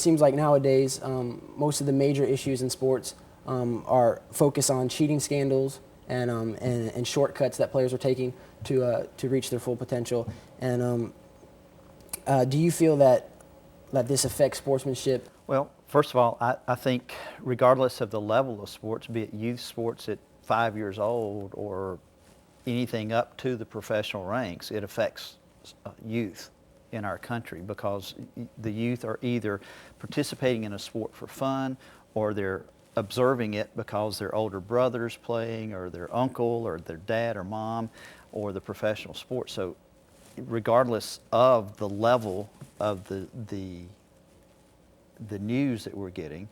seems like nowadays most of the major issues in sports are focused on cheating scandals and shortcuts that players are taking to reach their full potential. And do you feel that this affects sportsmanship? Well, first of all, I think regardless of the level of sports, be it youth sports at 5 years old or anything up to the professional ranks, it affects youth in our country, because the youth are either participating in a sport for fun, or they're observing it because their older brother's playing, or their uncle, or their dad or mom, or the professional sport. So regardless of the level of the news that we're getting,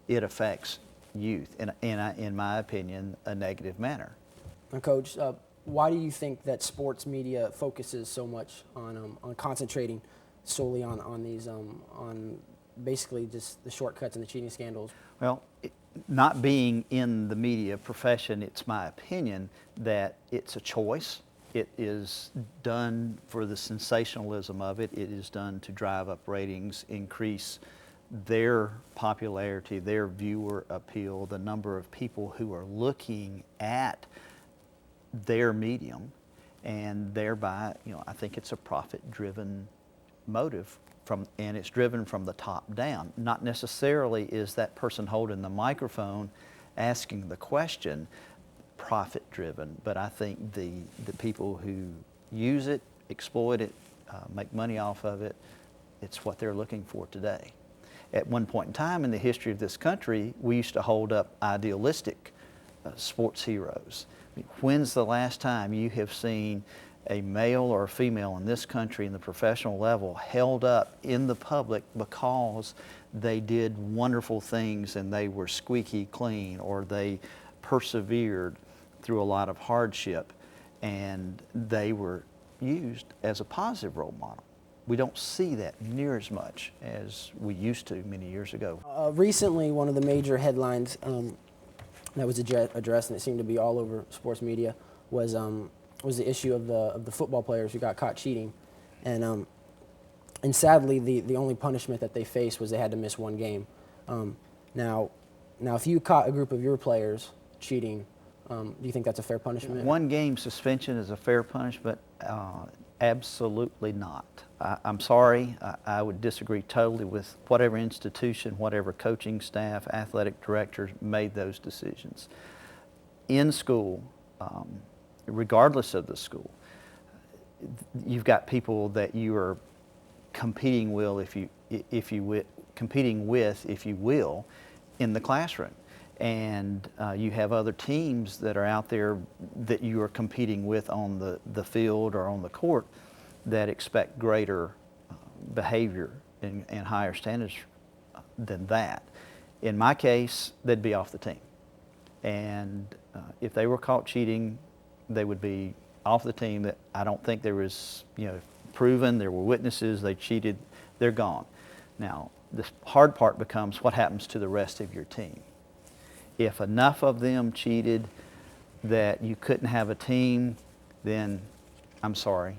it affects youth in my opinion, a negative manner. And Coach, why do you think that sports media focuses so much on concentrating solely on these on basically just the shortcuts and the cheating scandals? Well, not being in the media profession, it's my opinion that it's a choice. It is done for the sensationalism of it. It is done to drive up ratings, increase their popularity, their viewer appeal, the number of people who are looking at their medium, and thereby, I think it's a profit-driven motive, and it's driven from the top down. Not necessarily is that person holding the microphone asking the question profit-driven, but I think the people who use it, exploit it, make money off of it, it's what they're looking for today. At one point in time in the history of this country, we used to hold up idealistic sports heroes. When's the last time you have seen a male or a female in this country in the professional level held up in the public because they did wonderful things and they were squeaky clean, or they persevered through a lot of hardship and they were used as a positive role model? We don't see that near as much as we used to many years ago. Recently, one of the major headlines that was addressed, and it seemed to be all over sports media, was the issue of the football players who got caught cheating, and sadly the only punishment that they faced was they had to miss one game. Now if you caught a group of your players cheating, do you think that's a fair punishment? One game suspension is a fair punishment? Absolutely not. I'm sorry, I would disagree totally with whatever institution, whatever coaching staff, athletic directors made those decisions. In school, regardless of the school, you've got people that you are competing with, if you will, in the classroom. And you have other teams that are out there that you are competing with on the field or on the court that expect greater behavior and higher standards than that. In my case, they'd be off the team. And if they were caught cheating, they would be off the team. That I don't think there was, proven, there were witnesses, they cheated, they're gone. Now, the hard part becomes what happens to the rest of your team. If enough of them cheated that you couldn't have a team, then I'm sorry,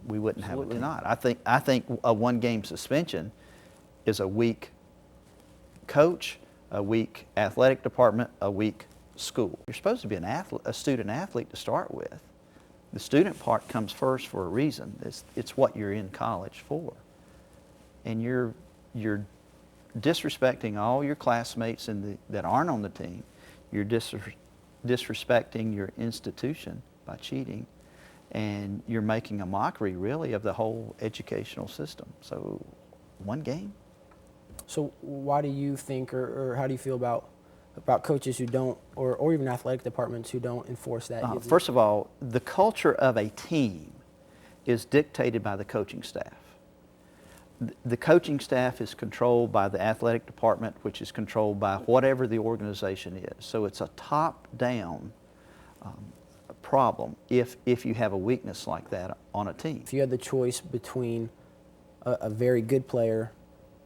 we wouldn't Absolutely have a team. I think a one-game suspension is a weak coach, a weak athletic department, a weak school. You're supposed to be a student athlete to start with. The student part comes first for a reason. It's what you're in college for, and you're disrespecting all your classmates that aren't on the team. You're disrespecting your institution by cheating, and you're making a mockery, really, of the whole educational system. So, one game. So why do you think, or how do you feel about coaches who don't, or even athletic departments who don't enforce that? First of all, the culture of a team is dictated by the coaching staff. The coaching staff is controlled by the athletic department, which is controlled by whatever the organization is. So it's a top-down problem if you have a weakness like that on a team. If you had the choice between a very good player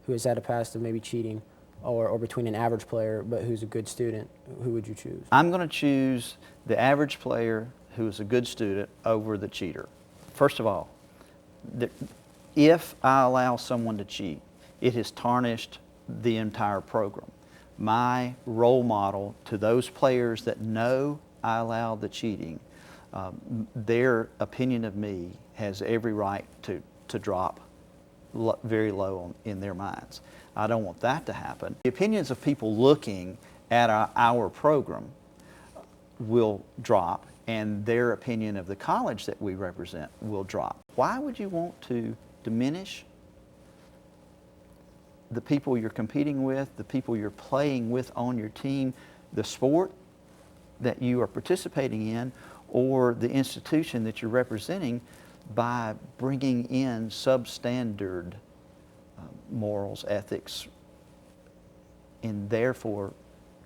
who has had a past of maybe cheating, or between an average player but who's a good student, who would you choose? I'm going to choose the average player who is a good student over the cheater. First of all, if I allow someone to cheat, it has tarnished the entire program. My role model to those players that know I allowed the cheating, their opinion of me has every right to drop very low in their minds. I don't want that to happen. The opinions of people looking at our program will drop, and their opinion of the college that we represent will drop. Why would you want to diminish the people you're competing with, the people you're playing with on your team, the sport that you are participating in, or the institution that you're representing by bringing in substandard morals, ethics, and therefore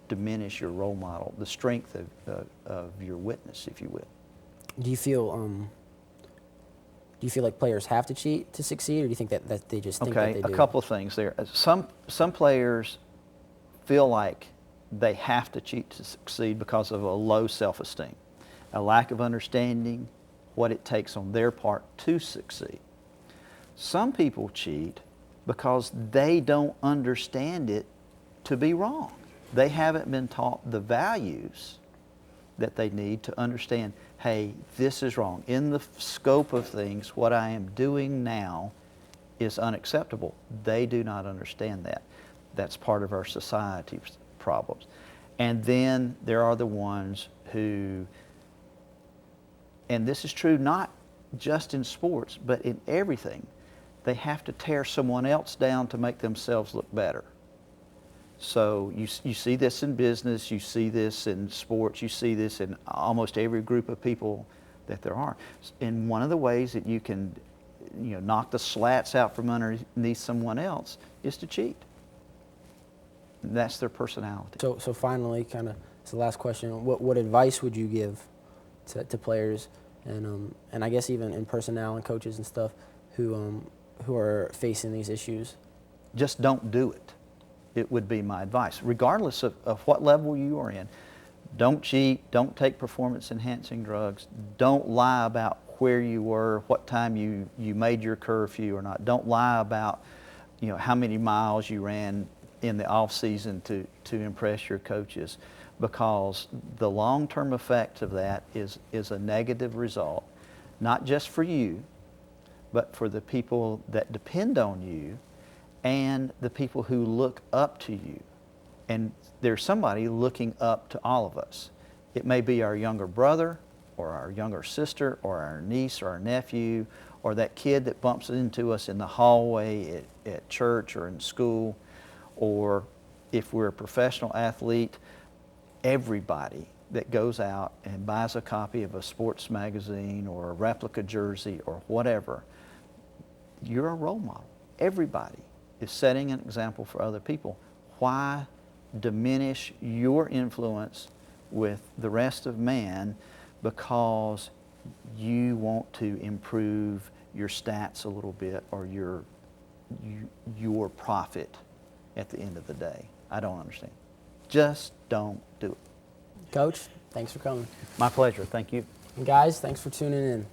diminish your role model, the strength of your witness, if you will. Do you feel like players have to cheat to succeed, or do you think that they just think that they do? A couple of things there. Some players feel like they have to cheat to succeed because of a low self-esteem, a lack of understanding what it takes on their part to succeed. Some people cheat because they don't understand it to be wrong. They haven't been taught the values that they need to understand, hey, this is wrong. In the scope of things, what I am doing now is unacceptable. They do not understand that. That's part of our society's problems. And then there are the ones who, and this is true not just in sports, but in everything, they have to tear someone else down to make themselves look better. So you see this in business, you see this in sports, you see this in almost every group of people that there are. And one of the ways that you can, knock the slats out from underneath someone else is to cheat. That's their personality. So finally, kind of, it's the last question. What advice would you give to players, and I guess even in personnel and coaches and stuff who are facing these issues? Just don't do it. It would be my advice, regardless of what level you are in. Don't cheat. Don't take performance-enhancing drugs. Don't lie about where you were, what time you made your curfew or not. Don't lie about how many miles you ran in the off season to impress your coaches, because the long-term effect of that is a negative result, not just for you, but for the people that depend on you and the people who look up to you. And there's somebody looking up to all of us. It may be our younger brother or our younger sister or our niece or our nephew or that kid that bumps into us in the hallway at church or in school, or if we're a professional athlete, everybody that goes out and buys a copy of a sports magazine or a replica jersey or whatever, you're a role model. Everybody is setting an example for other people. Why diminish your influence with the rest of man because you want to improve your stats a little bit or your profit at the end of the day? I don't understand. Just don't do it. Coach, thanks for coming. My pleasure. Thank you. And guys, thanks for tuning in.